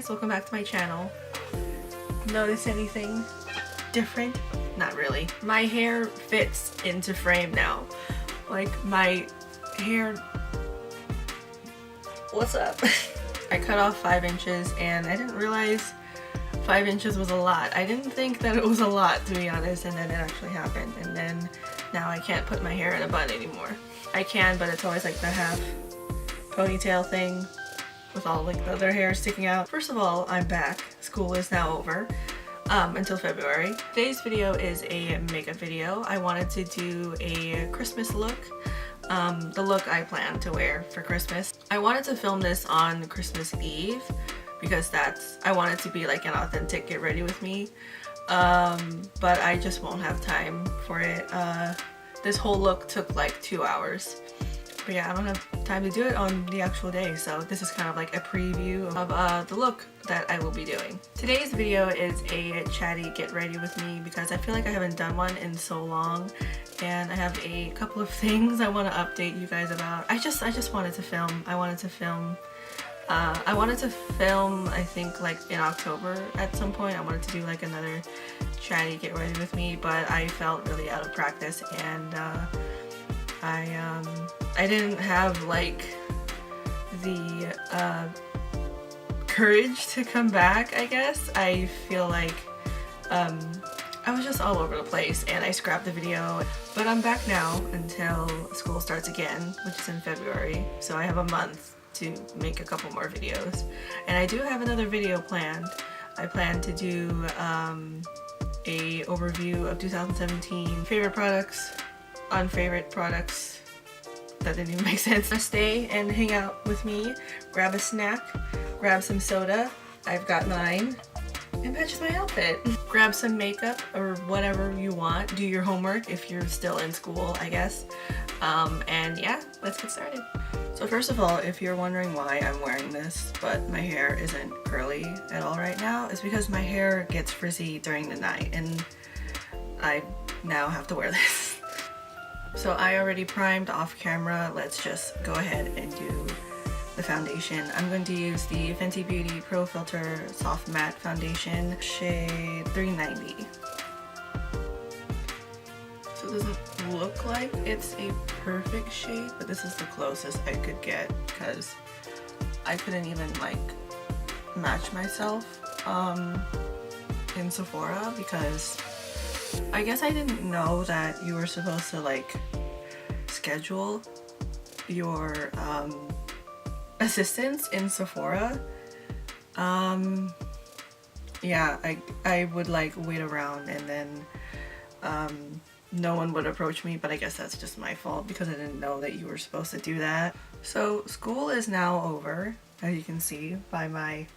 guys, welcome back to my channel. Notice anything different? Not really. My hair fits into frame now. Like my hair... What's up? I cut off 5 inches and I didn't realize 5 inches was a lot. I didn't think that it was a lot, to be honest, and then it actually happened. And then now I can't put my hair in a bun anymore. I can, but it's always like the half ponytail thing with all like the other hair sticking out. First of all, I'm back. School is now over until February. Today's video is a makeup video. I wanted to do a Christmas look. The look I plan to wear for Christmas. I wanted to film this on Christmas Eve because I want it to be like an authentic get ready with me. But I just won't have time for it. This whole look took like 2 hours. But yeah, I don't have time to do it on the actual day, so this is kind of like a preview of the look that I will be doing. Today's video is a chatty get ready with me because I feel like I haven't done one in so long, and I have a couple of things I want to update you guys about. I just wanted to film. I wanted to film, I think like in October at some point. I wanted to do like another chatty get ready with me, but I felt really out of practice, and I didn't have like the courage to come back, I guess. I feel like I was just all over the place and I scrapped the video. But I'm back now until school starts again, which is in February. So I have a month to make a couple more videos. And I do have another video planned. I plan to do a overview of 2017 favorite products, unfavorite products. That didn't even make sense. Stay and hang out with me, grab a snack, grab some soda. I've got mine. It matches my outfit. Grab some makeup or whatever you want. Do your homework if you're still in school, I guess. And yeah, let's get started. So first of all, if you're wondering why I'm wearing this, but my hair isn't curly at all right now, it's because my hair gets frizzy during the night and I now have to wear this. So I already primed off camera. Let's just go ahead and do the foundation. I'm going to use the Fenty Beauty Pro Filtr Soft Matte Foundation, shade 390. So it doesn't look like it's a perfect shade, but this is the closest I could get because I couldn't even like match myself in Sephora because I guess I didn't know that you were supposed to like schedule your assistants in Sephora. Yeah, I would like wait around and then no one would approach me, but I guess that's just my fault because I didn't know that you were supposed to do that. So school is now over, as you can see by my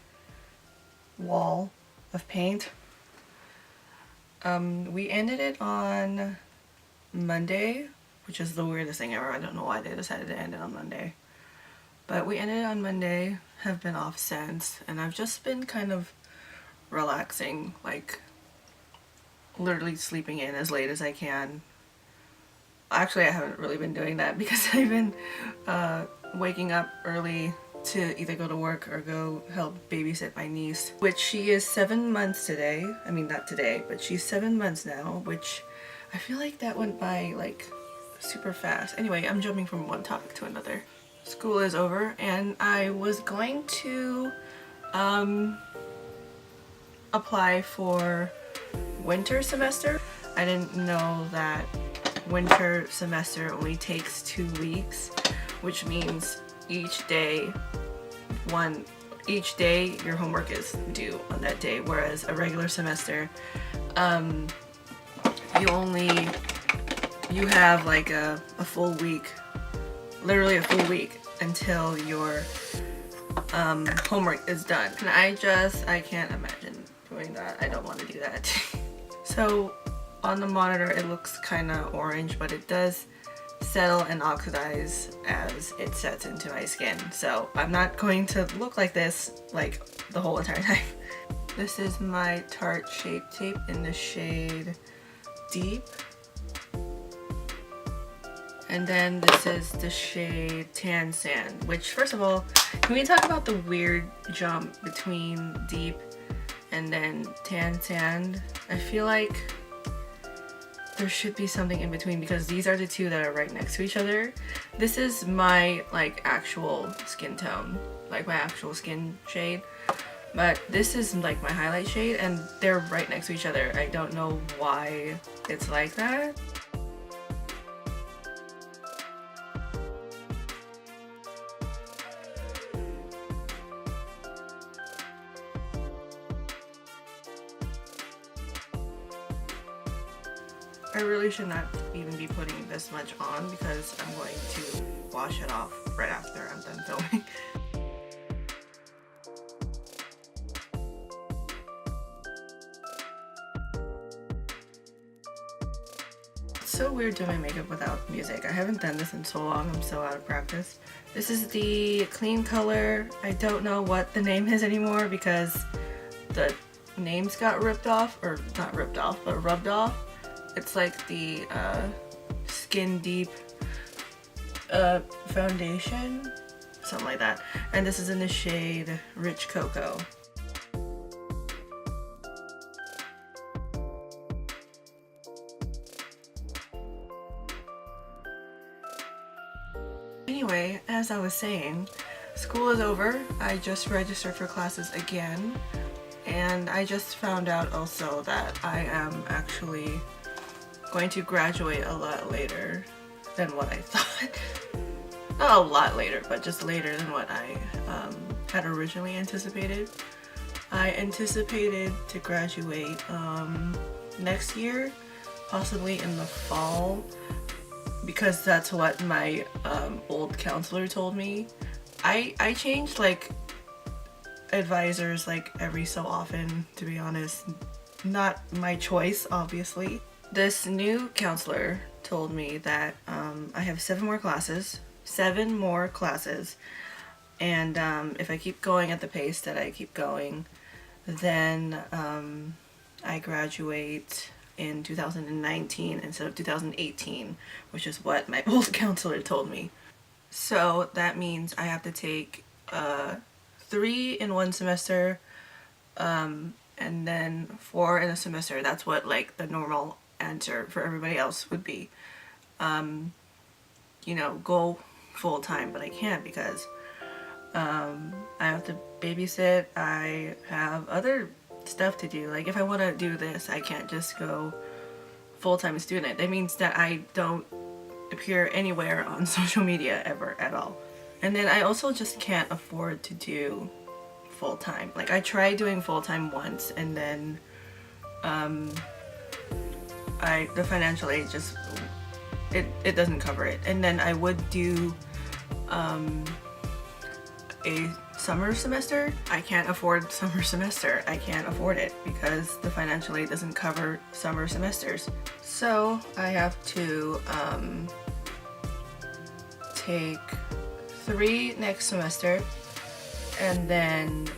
wall of paint. We ended it on Monday, which is the weirdest thing ever. I don't know why they decided to end it on Monday. But we ended it on Monday, have been off since, and I've just been kind of relaxing, like literally sleeping in as late as I can. Actually, I haven't really been doing that because I've been waking up early to either go to work or go help babysit my niece, which she is 7 months today. I mean, not today, but she's 7 months now, which I feel like that went by like super fast. Anyway, I'm jumping from one topic to another. School is over and I was going to apply for winter semester. I didn't know that winter semester only takes 2 weeks, which means each day your homework is due on that day, whereas a regular semester you have like a full week, literally a full week until your homework is done. And I can't imagine doing that. I don't want to do that. So on the monitor it looks kind of orange, but it does settle and oxidize as it sets into my skin. So I'm not going to look like this like the whole entire time. This is my Tarte Shape Tape in the shade Deep. And then this is the shade Tan Sand, which, first of all, can we talk about the weird jump between deep and then Tan Sand? I feel like there should be something in between because these are the two that are right next to each other. This is my like actual skin tone, like my actual skin shade. But this is like my highlight shade and they're right next to each other. I don't know why it's like that. I really should not even be putting this much on because I'm going to wash it off right after I'm done filming. It's so weird doing my makeup without music. I haven't done this in so long, I'm so out of practice. This is the Kleancolor. I don't know what the name is anymore because the names got ripped off, or not ripped off, but rubbed off. It's like the Skin Deep foundation, something like that. And this is in the shade Rich Cocoa. Anyway, as I was saying, school is over. I just registered for classes again. And I just found out also that I am actually going to graduate a lot later than what I thought. Not a lot later, but just later than what I had originally anticipated. I anticipated to graduate next year, possibly in the fall, because that's what my old counselor told me. I changed like advisors like every so often, to be honest. Not my choice, obviously. This new counselor told me that I have 7 more classes, and if I keep going at the pace that I keep going, then I graduate in 2019 instead of 2018, which is what my old counselor told me. So that means I have to take 3 in one semester, and then 4 in a semester. That's what like the normal answer for everybody else would be. You know, go full time, but I can't because I have to babysit. I have other stuff to do. Like if I want to do this, I can't just go full-time student. That means that I don't appear anywhere on social media ever at all. And then I also just can't afford to do full-time. Like I tried doing full-time once and then the financial aid just it doesn't cover it. And then I would do a summer semester. I can't afford summer semester. I can't afford it because the financial aid doesn't cover summer semesters. So I have to take 3 next semester, and then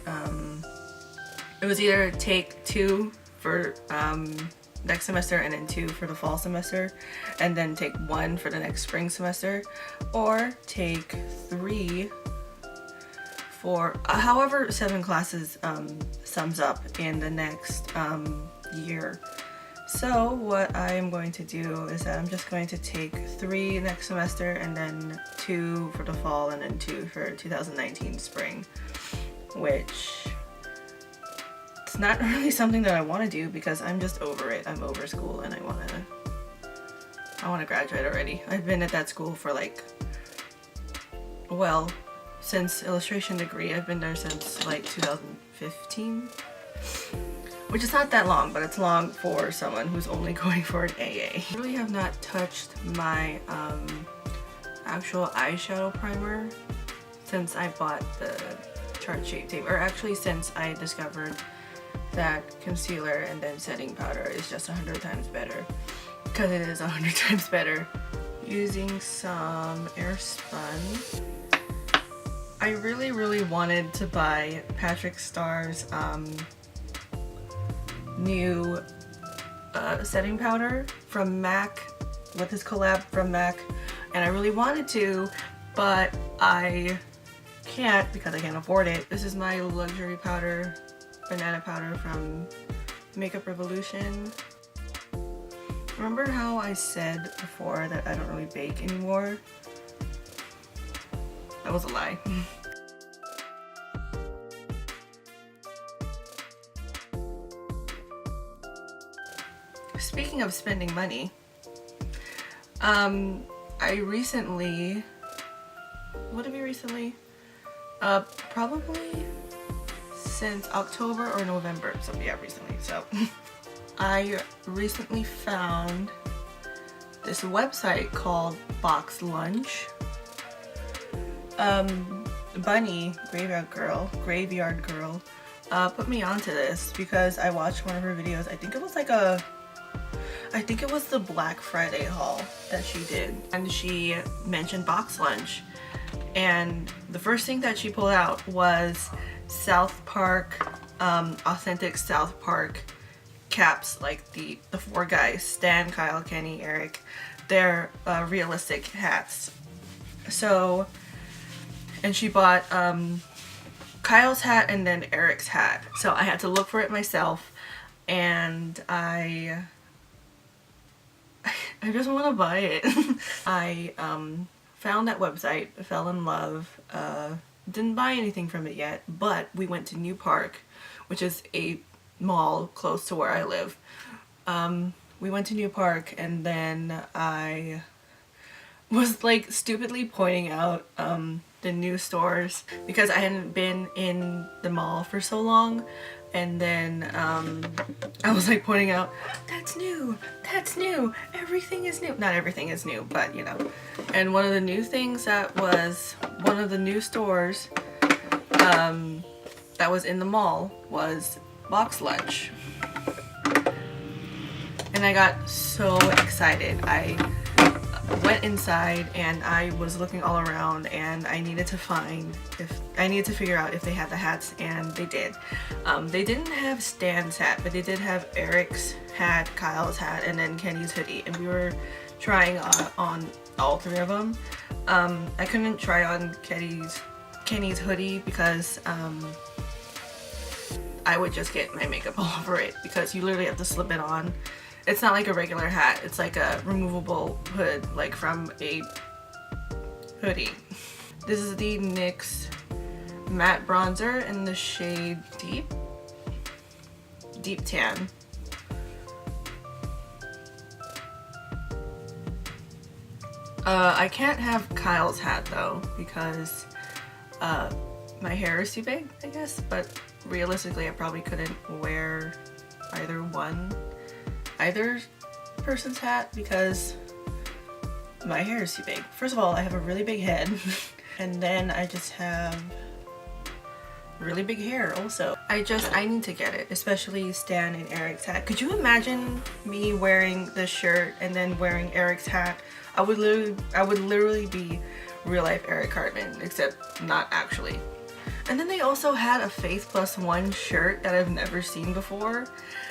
it was either take 2 for next semester and then 2 for the fall semester, and then take 1 for the next spring semester, or take 3 for however 7 classes sums up in the next year. So what I am going to do is that I'm just going to take 3 next semester and then 2 for the fall and then 2 for 2019 spring, which it's not really something that I want to do because I'm just over it. I'm over school and I want to graduate already. I've been at that school for like, well, since illustration degree. I've been there since like 2015. Which is not that long, but it's long for someone who's only going for an AA. I really have not touched my actual eyeshadow primer since I bought the Tarte Shape Tape, or actually since I discovered that concealer and then setting powder is just 100 times better, because it is 100 times better. Using some Airspun. I really wanted to buy Patrick Starr's new setting powder from MAC with this collab from MAC, and I really wanted to, but I can't because I can't afford it. This is my luxury powder, banana powder from Makeup Revolution. Remember how I said before that I don't really bake anymore? That was a lie. Speaking of spending money, I recently, what did we recently? Probably since October or November, so yeah, recently. So I recently found this website called Box Lunch. Bunny, Graveyard Girl, put me onto this because I watched one of her videos. I think it was the Black Friday haul that she did, and she mentioned Box Lunch, and the first thing that she pulled out was South Park, authentic South Park caps, like the four guys, Stan, Kyle, Kenny, Eric. They're realistic hats. So, and she bought Kyle's hat and then Eric's hat. So I had to look for it myself, and I just want to buy it. I found that website, fell in love, didn't buy anything from it yet, but we went to New Park, which is a mall close to where I live. We went to New Park, and then I was like stupidly pointing out the new stores because I hadn't been in the mall for so long, and then I was like pointing out, that's new, everything is new. Not everything is new, but you know. And one of the new things that was one of the new stores that was in the mall was Box Lunch, and I got so excited. I went inside and I was looking all around, and I needed to figure out if they had the hats, and they did. They didn't have Stan's hat, but they did have Eric's hat, Kyle's hat, and then Kenny's hoodie, and we were trying on all three of them. I couldn't try on Kenny's hoodie because I would just get my makeup all over it, because you literally have to slip it on. It's not like a regular hat, it's like a removable hood, like from a hoodie. This is the NYX matte bronzer in the shade Deep Tan. I can't have Kyle's hat though, because my hair is too big, I guess, but realistically I probably couldn't wear either person's hat because my hair is too big. First of all, I have a really big head and then I just have really big hair also. I need to get it, especially Stan and Eric's hat. Could you imagine me wearing this shirt and then wearing Eric's hat? I would literally be real life Eric Cartman, except not actually. And then they also had a Faith Plus One shirt that I've never seen before.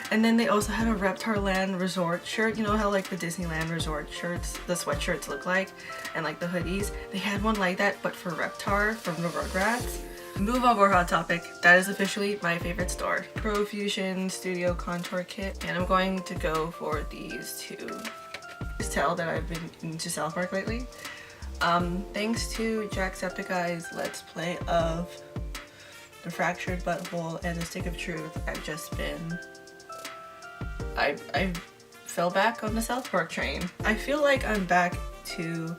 And then they also had a Reptarland Resort shirt. You know how like the Disneyland Resort shirts, the sweatshirts look like, and like the hoodies? They had one like that, but for Reptar from the Rugrats. Move over hot topic. That is officially my favorite store. Profusion Studio Contour Kit. And I'm going to go for these two. Just tell that I've been into South Park lately. Thanks to Jacksepticeye's Let's Play of The Fractured Butthole and The Stick of Truth, I fell back on the South Park train. I feel like I'm back to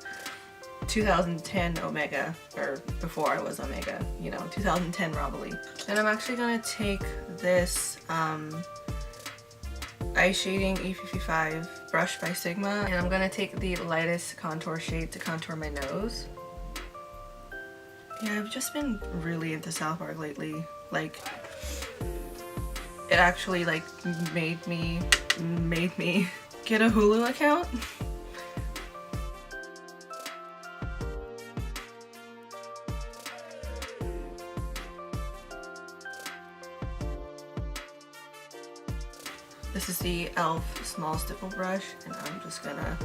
2010 Omega, or before I was Omega, you know, 2010 probably. And I'm actually gonna take this Eye Shading E55 brush by Sigma, and I'm gonna take the lightest contour shade to contour my nose. Yeah, I've just been really into South Park lately. Like, it actually like made me get a Hulu account. This is the e.l.f. small stipple brush, and I'm just gonna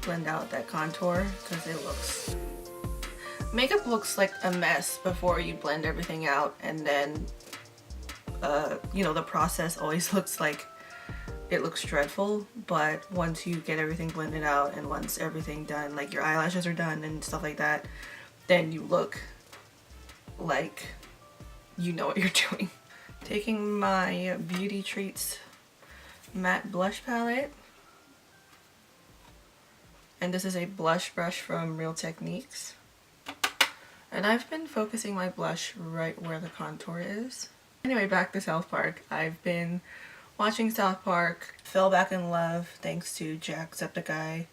blend out that contour because it looks... Makeup looks like a mess before you blend everything out, and then you know, the process always looks like it looks dreadful, but once you get everything blended out and once everything done, like your eyelashes are done and stuff like that, then you look like you know what you're doing. Taking my Beauty Treats matte blush palette, and this is a blush brush from Real Techniques, and I've been focusing my blush right where the contour is. Anyway, back to South Park. I've been watching South Park, fell back in love thanks to Jacksepticeye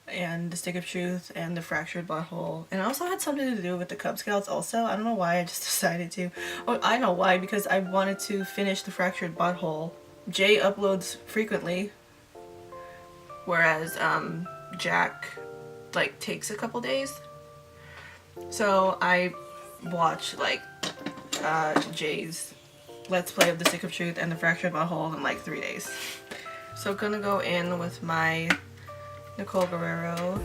and The Stick of Truth and The Fractured Butthole. And it also had something to do with the Cub Scouts also. I don't know why, I just decided to. Oh, I know why, because I wanted to finish The Fractured Butthole. Jay uploads frequently, whereas Jack like takes a couple days. So I watched like Jay's Let's Play of The Stick of Truth and The Fractured Butthole in like 3 days. So gonna go in with my Nicole Guerriero,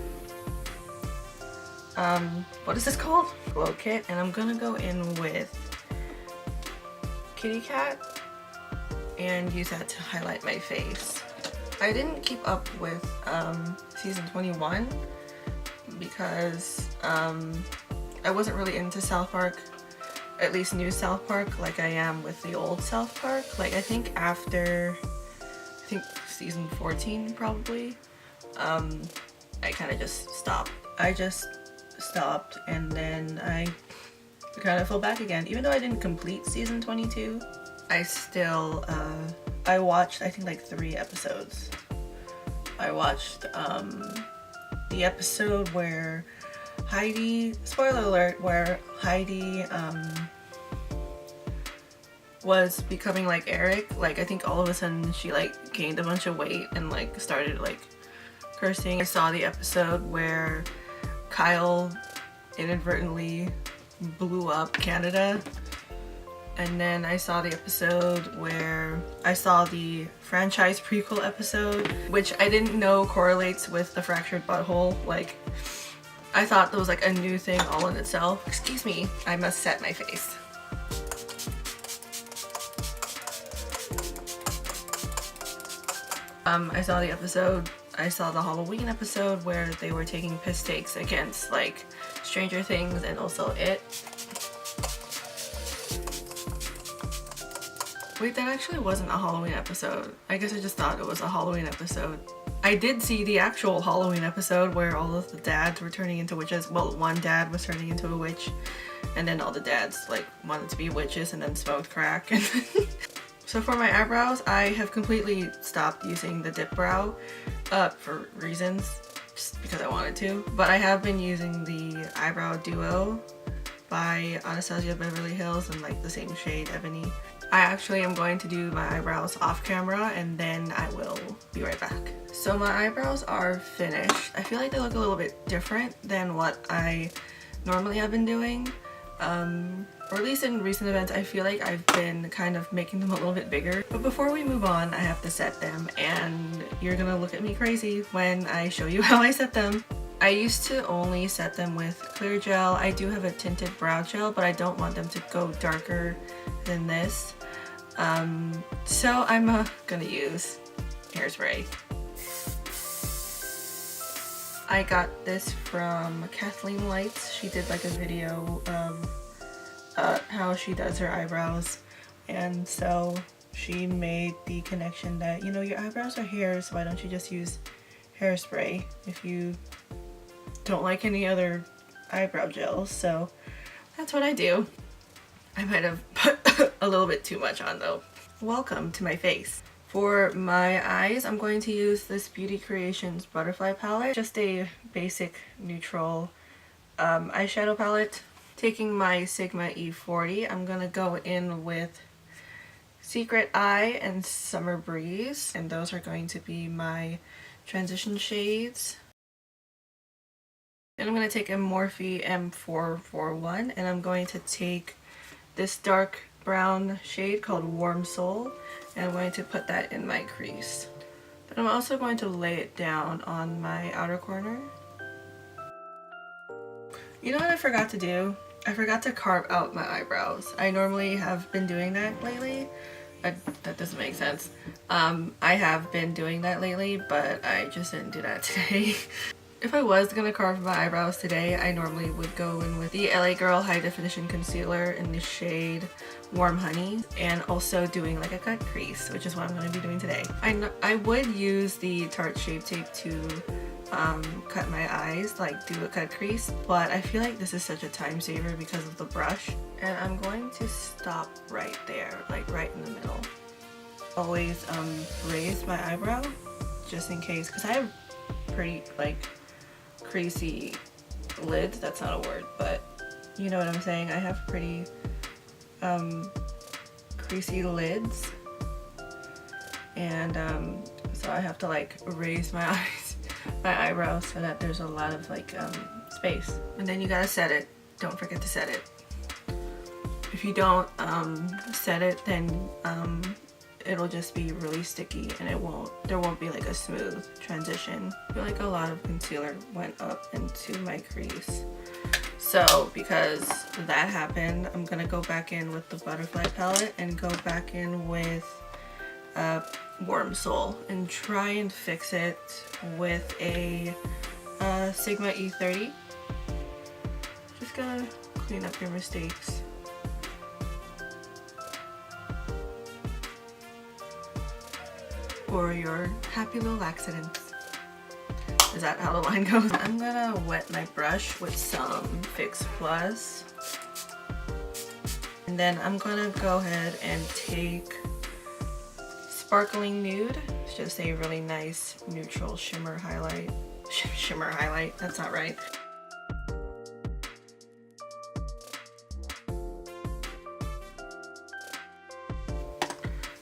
what is this called? Glow Kit, and I'm gonna go in with Kitty Cat and use that to highlight my face. I didn't keep up with season 21 because I wasn't really into South Park, at least new South Park, like I am with the old South Park. Like I think after, season 14 probably, I kind of just stopped. I just stopped, and then I kind of fell back again. Even though I didn't complete season 22, I still, I watched I think like 3 episodes. I watched the episode where Heidi, spoiler alert, where Heidi was becoming like Eric. Like I think all of a sudden she like gained a bunch of weight and like started like cursing. I saw the episode where Kyle inadvertently blew up Canada. And then I saw the episode where I saw the franchise prequel episode, which I didn't know correlates with the Fractured Butthole. Like, I thought that was like a new thing all in itself. Excuse me, I must set my face. I saw the episode, I saw the Halloween episode where they were taking piss takes against like Stranger Things and also It. Wait, that actually wasn't a Halloween episode. I guess I just thought it was a Halloween episode. I did see the actual Halloween episode where all of the dads were turning into witches. Well, one dad was turning into a witch, and then all the dads like wanted to be witches and then smoked crack. So for my eyebrows, I have completely stopped using the dip brow for reasons, just because I wanted to. But I have been using the Eyebrow Duo by Anastasia Beverly Hills in like the same shade, Ebony. I actually am going to do my eyebrows off camera and then I will be right back. So my eyebrows are finished. I feel like they look a little bit different than what I normally have been doing. Or at least in recent events, I feel like I've been kind of making them a little bit bigger. But before we move on, I have to set them, and you're gonna look at me crazy when I show you how I set them. I used to only set them with clear gel. I do have a tinted brow gel, but I don't want them to go darker than this. So I'm gonna use hairspray. I got this from Kathleen Lights. She did like a video of how she does her eyebrows, and so she made the connection that, you know, your eyebrows are hair, so why don't you just use hairspray if you don't like any other eyebrow gels. So that's what I do. I might have put a little bit too much on though. Welcome to my face. For my eyes, I'm going to use this Beauty Creations Butterfly palette. Just a basic neutral eyeshadow palette. Taking my Sigma E40, I'm gonna go in with Secret Eye and Summer Breeze, and those are going to be my transition shades. And I'm going to take a Morphe M441, and I'm going to take this dark brown shade called Warm Soul, and I'm going to put that in my crease. But I'm also going to lay it down on my outer corner. You know what I forgot to do? I forgot to carve out my eyebrows. I normally have been doing that lately. That doesn't make sense. I have been doing that lately, but I just didn't do that today. If I was gonna carve my eyebrows today, I normally would go in with the LA Girl High Definition Concealer in the shade Warm Honey, and also doing like a cut crease, which is what I'm gonna be doing today. I would use the Tarte Shape Tape to cut my eyes, like do a cut crease, but I feel like this is such a time saver because of the brush. And I'm going to stop right there, like right in the middle. Always raise my eyebrow just in case, because I have pretty like creasy lids. That's not a word, but you know what I'm saying. I have pretty creasy lids, and so I have to like raise my eyebrows so that there's a lot of like space. And then you gotta set it. Don't forget to set it. If you don't set it, then it'll just be really sticky, and there won't be like a smooth transition. I feel like a lot of concealer went up into my crease. So because that happened, I'm gonna go back in with the Butterfly palette and go back in with Warm Soul and try and fix it with a Sigma E30. Just gotta clean up your mistakes. Or your happy little accidents. Is that how the line goes? I'm gonna wet my brush with some Fix Plus. And then I'm gonna go ahead and take Sparkling Nude. It's just a really nice neutral shimmer highlight. Shimmer highlight, that's not right.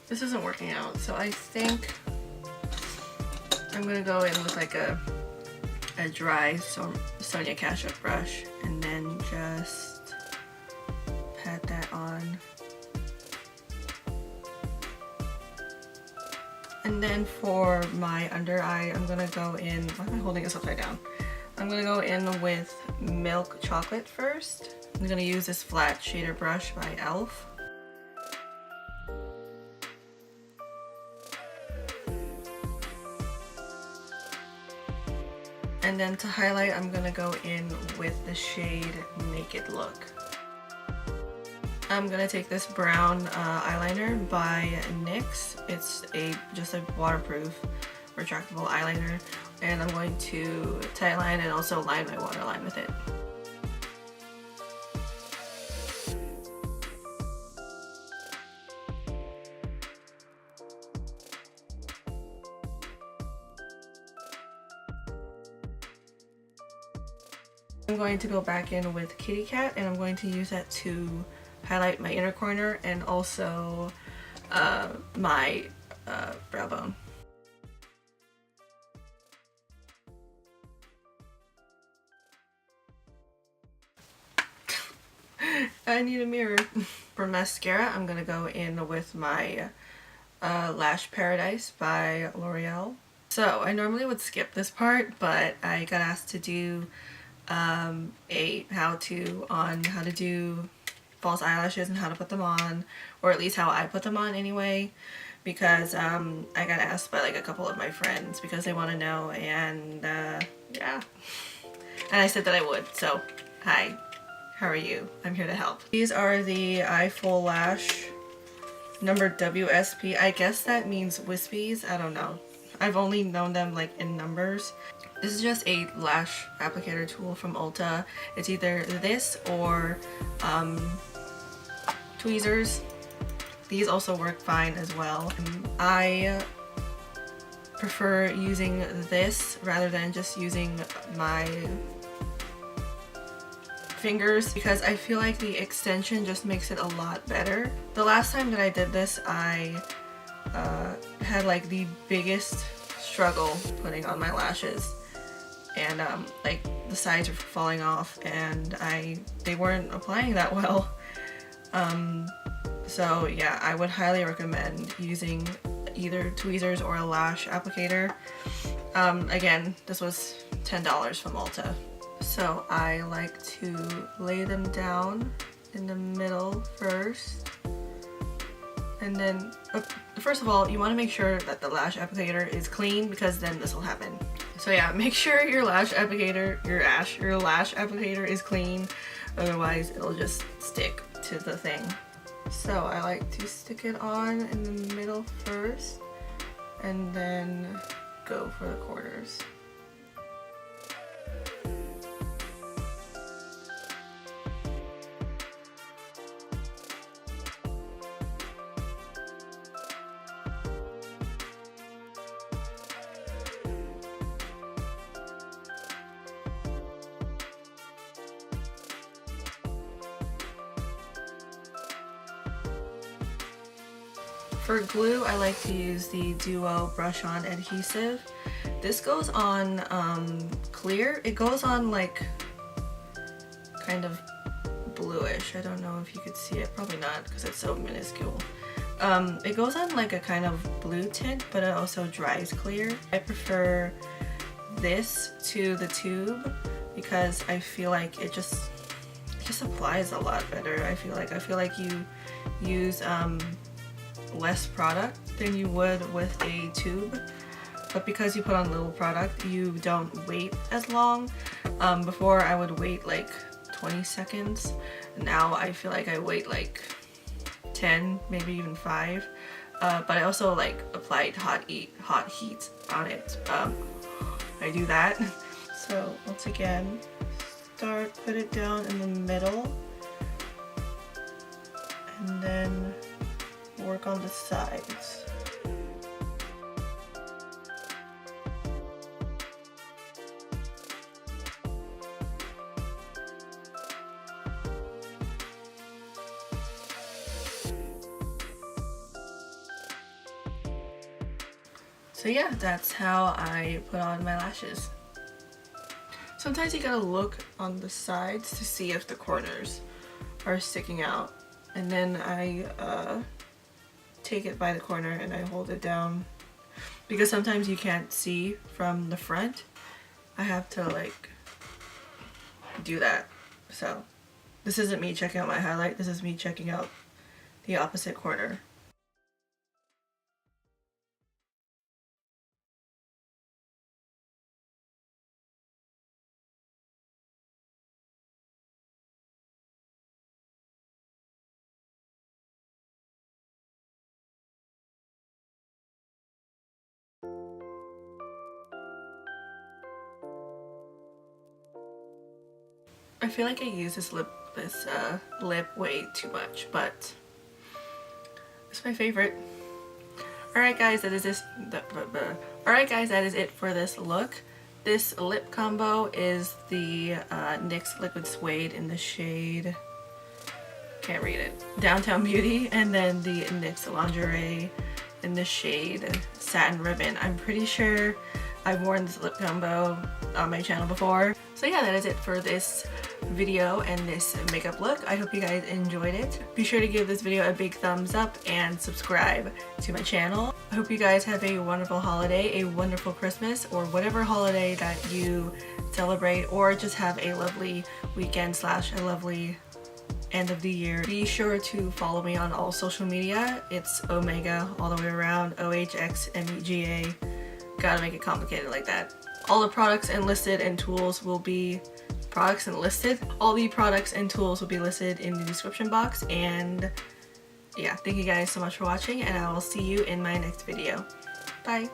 This isn't working out, so I think I'm gonna go in with like a dry Sonia Kashuk brush and then just pat that on. And then for my under eye, I'm gonna go in, why am I holding this upside down? I'm gonna go in with Milk Chocolate first. I'm gonna use this flat shader brush by e.l.f. And then to highlight, I'm gonna go in with the shade Naked Look. I'm gonna take this brown eyeliner by NYX. It's just a waterproof, retractable eyeliner, and I'm going to tightline and also line my waterline with it. I'm going to go back in with Kitty Cat, and I'm going to use that to highlight my inner corner and also my brow bone. I need a mirror. For mascara, I'm going to go in with my Lash Paradise by Loreal. So I normally would skip this part, but I got asked to do a how-to on how to do false eyelashes and how to put them on, or at least how I put them on anyway, because I got asked by like a couple of my friends because they want to know, and yeah, and I said that I would. So hi, how are you? I'm here to help. These are the iFullash number WSP. I guess that means wispies. I don't know. I've only known them like in numbers. This is just a lash applicator tool from Ulta. It's either this or tweezers. These also work fine as well. I prefer using this rather than just using my fingers because I feel like the extension just makes it a lot better. The last time that I did this, I had like the biggest struggle putting on my lashes, and like the sides were falling off and they weren't applying that well. So yeah, I would highly recommend using either tweezers or a lash applicator. Again, this was $10 from Ulta. So I like to lay them down in the middle first. And then, first of all, you want to make sure that the lash applicator is clean, because then this will happen. So yeah, make sure your lash applicator, your lash applicator is clean, otherwise it'll just stick to the thing. So I like to stick it on in the middle first, and then go for the corners. For glue, I like to use the Duo Brush On Adhesive. This goes on clear. It goes on like kind of bluish. I don't know if you could see it. Probably not, because it's so minuscule. It goes on like a kind of blue tint, but it also dries clear. I prefer this to the tube because I feel like it just applies a lot better. I feel like you use less product than you would with a tube, but because you put on little product, you don't wait as long. Before I would wait like 20 seconds. Now I feel like I wait like 10, maybe even 5. But I also like applied hot heat on it. I do that. So once again, put it down in the middle, and then work on the sides. So yeah, that's how I put on my lashes. Sometimes you gotta look on the sides to see if the corners are sticking out, and then I take it by the corner and I hold it down, because sometimes you can't see from the front. I have to like do that. So this isn't me checking out my highlight, this is me checking out the opposite corner. I feel like I use this lip way too much, but it's my favorite. Alright guys, that is it for this look. This lip combo is the NYX Liquid Suede in the shade, can't read it, Downtown Beauty, and then the NYX Lingerie in the shade Satin Ribbon. I'm pretty sure I've worn this lip combo on my channel before. So yeah, that is it for this video and this makeup look. I hope you guys enjoyed it. Be sure to give this video a big thumbs up and subscribe to my channel. I hope you guys have a wonderful holiday, a wonderful Christmas, or whatever holiday that you celebrate, or just have a lovely weekend / a lovely end of the year. Be sure to follow me on all social media. It's Omega all the way around, ohxmega. Gotta make it complicated like that. All the products enlisted and tools will be all the products and tools will be listed in the description box. And yeah, thank you guys so much for watching, and I will see you in my next video. Bye.